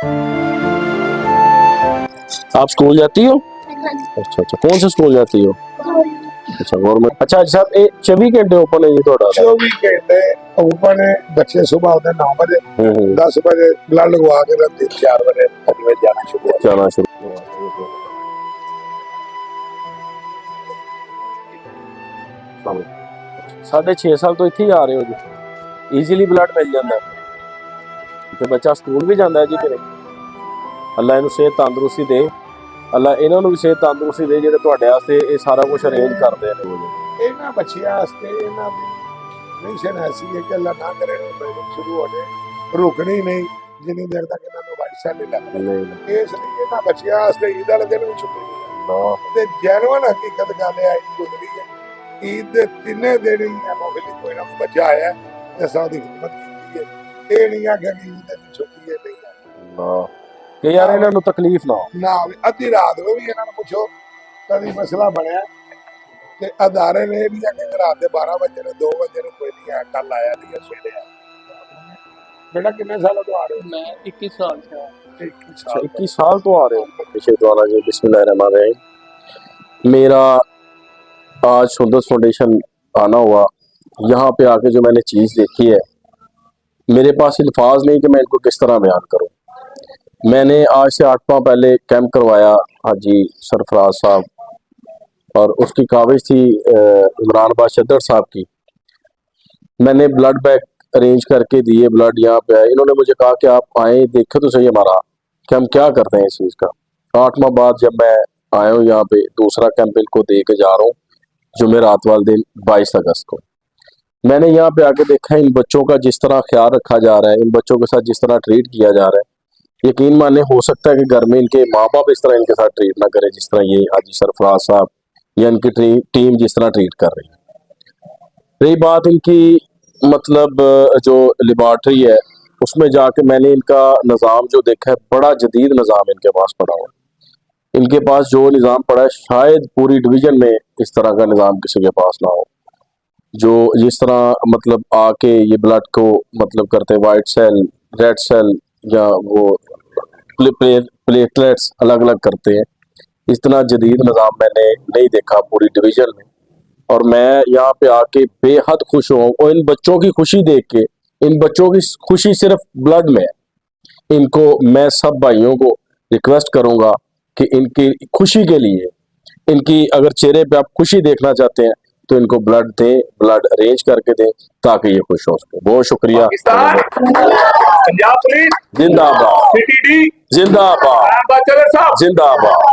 आप स्कूल जाती हो? हाँ जी। अच्छा अच्छा, कौन से स्कूल जाती हो? अच्छा गवर्नमेंट। अच्छा साहब ये 24 घंटे ओपन है जी थोड़ा? 24 घंटे ओपन है। बच्चे सुबह होते 9 बजे, 10 बजे ब्लड लगवा के रहते 4 बजे 5 बजे जाना शुरू हो जाना शुरू। 6.5 साल तो इत्थे ही आ रहे हो जी, ईजीली ब्लड मिल जाता है ਤੇ ਬੱਚਾ ਸਕੂਲ ਵੀ ਜਾਂਦਾ ਹੈ ਜੀ ਫਿਰ? ਅੱਲਾ ਇਹਨੂੰ ਸਿਹਤ ਤੰਦਰੁਸਤੀ ਦੇ, ਅੱਲਾ ਇਹਨਾਂ ਨੂੰ ਵੀ ਸਿਹਤ ਤੰਦਰੁਸਤੀ ਦੇ ਜਿਹੜੇ ਤੁਹਾਡੇ ਵਾਸਤੇ ਇਹ ਸਾਰਾ ਕੁਝ ਅਰੇਂਜ ਕਰਦੇ ਨੇ। ਇਹਨਾਂ ਬੱਚਿਆਂ ਵਾਸਤੇ ਇਹਨਾਂ ਦੀ ਮਿਸ਼ਨ ਐਸੀ ਹੈ ਕਿ ਅੱਲਾ ਨਾ ਕਰੇ ਟ੍ਰੇਨਿੰਗ ਸ਼ੁਰੂ ਹੋ ਜਾਏ, ਰੁਕਣੀ ਨਹੀਂ ਜਿੰਨੀ ਦੇਰ ਤੱਕ ਇਹਨਾਂ ਨੂੰ ਵਾਈਟ ਸੈਲ ਨਹੀਂ ਲੱਗਦਾ। ਇਸ ਲਈ ਇਹਨਾਂ ਬੱਚਿਆਂ ਵਾਸਤੇ ਈਦ ਵਾਲੇ ਦਿਨ ਵੀ ਛੁੱਟੀ ਨਹੀਂ ਹੈ ਤੇ ਜੈਨੂਅਨ ਹਕੀਕਤ ਗੱਲ ਹੈ ਈਦ ਗੁਜ਼ਰੀ ਹੈ। ਈਦ ਦੇ 3 ਦਿਨ ਹੀ ਮੌਕੇ ਕੋਈ ਨਾ ਬੱਚਾ ਆਇਆ ਤੇ ਸਾਡੀ ਖਿਦਮਤ ਕੀਤੀ ਹੈ। ਇਹ ਨਹੀਂ ਆ ਕਿ ਈਦ ਦੀ ਛੁੱਟੀ ਹੈ ਨਹੀਂ ਨਾ ਕਿ ਯਾਰ ਇਹਨਾਂ ਨੂੰ ਤਕਲੀਫ ਨਾ ਨਾ ਅੱਧੀ ਰਾਤ ਨੂੰ ਵੀ ਇਹਨਾਂ ਨੂੰ ਪੁੱਛੋ ਕਦੀ ਮਸਲਾ ਬਣਿਆ ਤੇ ਅਦਾਰੇ ਨੇ ਵੀ ਆ ਕਿ ਰਾਤ ਦੇ 12 ਵਜੇ ਨੇ 2 ਵਜੇ ਨੂੰ ਕੋਈ ਨਹੀਂ ਆ, ਕੱਲ ਆਇਆ ਨਹੀਂ ਸਵੇਰੇ ਆ। बेटा कितने सालों तो आ रहे हो? मैं 21 साल से हूँ। 21 साल तो आ रहे हो। बिस्मिल्लाह जी, बिस्मिल्लाहिर्रहमानिर्रहीम। मेरा आज सुंदर फाउंडेशन आना हुआ, यहाँ पे आके जो मैंने चीज़ देखी है मेरे पास अल्फाज नहीं कि मैं इनको किस तरह बयान करूँ। मैंने आज से 8 माह पहले कैंप करवाया हाजी सरफराज साहब और उसकी काविश थी इमरान बाशदर साहब की। मैंने ब्लड बैंक अरेंज करके दिए, ब्लड यहाँ पे आए। इन्होंने मुझे कहा कि आप आए देखे तो सही हमारा कि हम क्या करते हैं इस चीज़ का। 8 माह बाद जब मैं आया हूँ यहाँ पे, दूसरा कैंप इनको दे के जा रहा हूँ जुमेरात वाले दिन 22 अगस्त को। मैंने यहाँ पे आके देखा इन बच्चों का जिस तरह ख्याल रखा जा रहा है, इन बच्चों के साथ जिस तरह ट्रीट किया जा रहा है, यकीन माने हो सकता है कि घर में इनके माँ बाप इस तरह इनके साथ ट्रीट ना करें जिस तरह ये हाजी सरफराज साहब या इनकी टीम जिस तरह ट्रीट कर रही है। रही बात इनकी मतलब जो लेबॉर्ट्री है उसमें जाके मैंने इनका निज़ाम जो देखा है, बड़ा जदीद निज़ाम इनके पास पड़ा हुआ है। इनके पास जो निज़ाम पड़ा है शायद पूरी डिवीज़न में इस तरह का निज़ाम किसी के पास ना हो, जो जिस तरह मतलब आके ये ब्लड को मतलब करते हैं वाइट सेल, रेड सेल या वो प्लेटलेट्स अलग अलग करते हैं। इतना जदीद निज़ाम मैंने नहीं देखा पूरी डिवीज़न में और मैं यहाँ पे आके बेहद खुश हूँ। और इन बच्चों की खुशी देख के, इन बच्चों की खुशी सिर्फ ब्लड में है। इनको मैं सब भाइयों को रिक्वेस्ट करूँगा कि इनकी खुशी के लिए, इनकी अगर चेहरे पे आप खुशी देखना चाहते हैं तो इनको ब्लड दें, ब्लड अरेंज करके दें ताकि ये खुश हो सके। बहुत शुक्रिया। पंजाब पुलिस जिंदाबाद, सीटीडी जिंदाबाद, जिंदाबाद। जिंदाबाद।